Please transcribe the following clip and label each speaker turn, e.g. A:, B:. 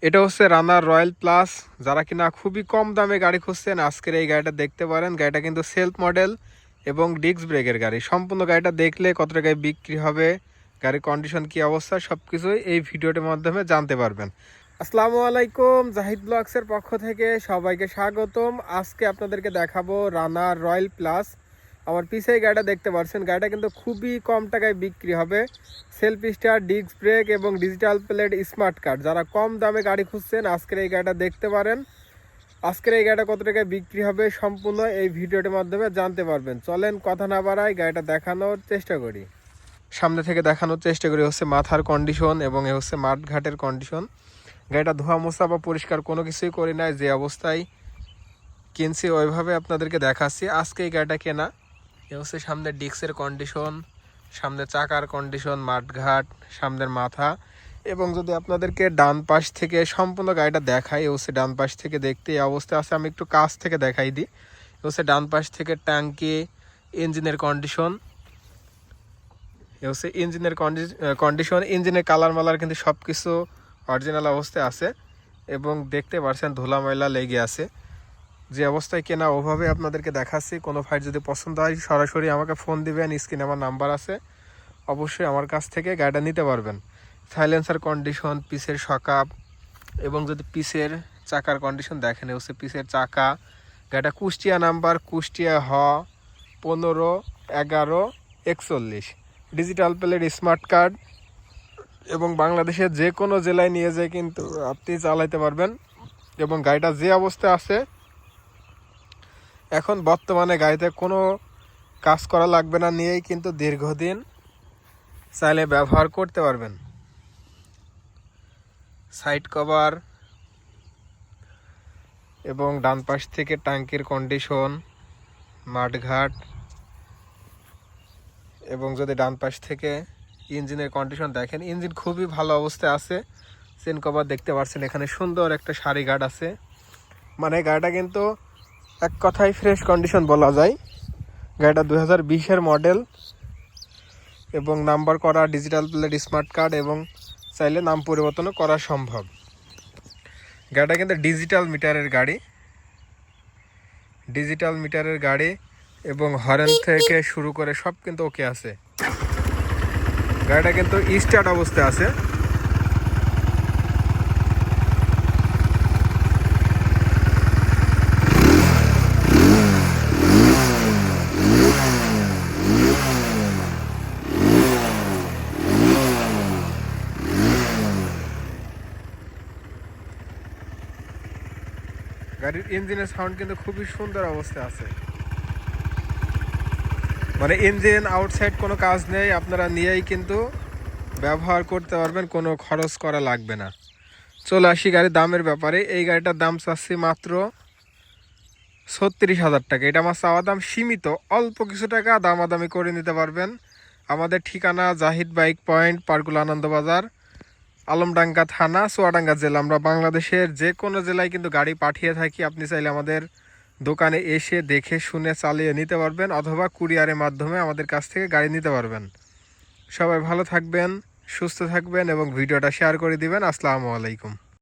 A: এটা হচ্ছে রানার royal plus. যারা কিনা খুবই কম দামে গাড়ি খুঁজছেন আজকের এই গাড়িটা দেখতে পারেন। গাড়িটা কিন্তু সেলফ মডেল এবং ডিস্ক ব্রেকের গাড়ি। সম্পূর্ণ গাড়িটা দেখলে কত টাকায় বিক্রি হবে, গাড়ির কন্ডিশন কি অবস্থা, সব কিছুই এই ভিডিওটির মাধ্যমে জানতে পারবেন। আসসালামু আলাইকুম, জাহিদ ব্লগসের পক্ষ থেকে সবাইকে স্বাগতম। আজকে আপনাদেরকে দেখাবো রানার রয়্যাল প্লাস। আমার পিছিয়ে গাড়িটা দেখতে পাচ্ছেন, গাড়িটা কিন্তু খুবই কম টাকায় বিক্রি হবে। সেলফ স্টার্ট, ডিস্ক ব্রেক এবং ডিজিটাল প্লেট স্মার্ট কার্ড। যারা কম দামে গাড়ি খুঁজছেন আজকের এই গাড়িটা দেখতে পারেন। আজকের এই গাড়িটা কত টাকায় বিক্রি হবে সম্পূর্ণ এই ভিডিওটির মাধ্যমে জানতে পারবেন। চলেন কথা না বাড়াই গাড়িটা দেখানোর চেষ্টা করি। সামনে থেকে দেখানোর চেষ্টা করি হচ্ছে মাথার কন্ডিশন এবং এ হচ্ছে মাঠঘাটের কন্ডিশন। গাড়িটা ধোয়া মোছা বা পরিষ্কার কোনো কিছুই করি নাই, যে অবস্থায় কিনছি ওইভাবে আপনাদেরকে দেখাচ্ছি। আজকে এই গাড়িটা কেনা। এ হচ্ছে সামনের ডিস্কের কন্ডিশন, সামনের চাকার কন্ডিশন, মাঠঘাট, সামনের মাথা। এবং যদি আপনাদেরকে ডান পাশ থেকে সম্পূর্ণ গাড়িটা দেখাই, এ হচ্ছে ডান পাশ থেকে দেখতে এই অবস্থায় আছে। আমি একটু কাছ থেকে দেখাই দিই। এ হচ্ছে ডান পাশ থেকে ট্যাঙ্কি, ইঞ্জিনের কন্ডিশন। এ হচ্ছে ইঞ্জিনের কন্ডিশন। ইঞ্জিনের কালার মালার কিন্তু সব কিছু অরিজিনাল অবস্থায় আছে এবং দেখতে পাচ্ছেন ধুলা ময়লা লেগে আছে। যে অবস্থায় কেনা ওভাবে আপনাদেরকে দেখাচ্ছি। কোনো ফাইট যদি পছন্দ হয় সরাসরি আমাকে ফোন দিবেন, স্ক্রিনে আমার নাম্বার আছে, অবশ্যই আমার কাছ থেকে গাড়িটা নিতে পারবেন। সাইলেন্সার কন্ডিশন, পিসের সকাপ এবং যদি পিসের চাকার কন্ডিশন দেখেন, হচ্ছে পিসের চাকা। গাড়িটা Kushtia number, Kushtia 15-11-41। Digital plate smart card এবং বাংলাদেশের যে কোনো জেলায় নিয়ে যেয়ে কিন্তু আপনি চালাইতে পারবেন। এবং গাড়িটা যে অবস্থায় আছে এখন বর্তমানে গাড়িতে কোনো কাজ করা লাগবে না, নিয়েই কিন্তু দীর্ঘদিন চাইলে ব্যবহার করতে পারবেন। সাইড কভার এবং ডান পাশ থেকে ট্যাঙ্কির কন্ডিশন, মাঠঘাট এবং যদি ডান পাশ থেকে ইঞ্জিনের কন্ডিশন দেখেন, ইঞ্জিন খুবই ভালো অবস্থায় আছে। চেন কভার দেখতে পাচ্ছেন, এখানে সুন্দর একটা সারি গার্ড আছে। মানে গাড়িটা কিন্তু এক কথায় ফ্রেশ কন্ডিশন বলা যায়। গাড়িটা 2020-এর মডেল এবং নাম্বার করা, ডিজিটাল প্লেট স্মার্ট কার্ড এবং চাইলে নাম পরিবর্তনও করা সম্ভব। গাড়িটা কিন্তু ডিজিটাল মিটারের গাড়ি এবং হরেন থেকে শুরু করে সব কিন্তু ওকে আছে। গাড়িটা কিন্তু স্টার্ট অবস্থায় আছে। গাড়ির ইঞ্জিনের সাউন্ড কিন্তু খুবই সুন্দর অবস্থায় আছে। মানে ইঞ্জিন আউটসাইড কোনো কাজ নেই, আপনারা নিয়েই কিন্তু ব্যবহার করতে পারবেন, কোনো খরচ করা লাগবে না। চলে আসি গাড়ির দামের ব্যাপারে। এই গাড়িটার দাম চাচ্ছি মাত্র 36,000 টাকা। এটা আমার চাওয়া দাম সীমিত, অল্প কিছু টাকা দামাদামি করে নিতে পারবেন। আমাদের ঠিকানা জাহিদ বাইক পয়েন্ট, পারকুল আনন্দবাজার, আলমডাঙ্গা থানা, চুয়াডাঙ্গা জেলা। আমরা বাংলাদেশের যে কোনো জেলায় কিন্তু গাড়ি পাঠিয়ে থাকি। আপনি চাইলে আমাদের দোকানে এসে দেখে শুনে চালিয়ে নিতে পারবেন অথবা কুরিয়ারের মাধ্যমে আমাদের কাছ থেকে গাড়ি নিতে পারবেন। সবাই ভালো থাকবেন, সুস্থ থাকবেন এবং ভিডিওটা শেয়ার করে দিবেন। আসসালামু আলাইকুম।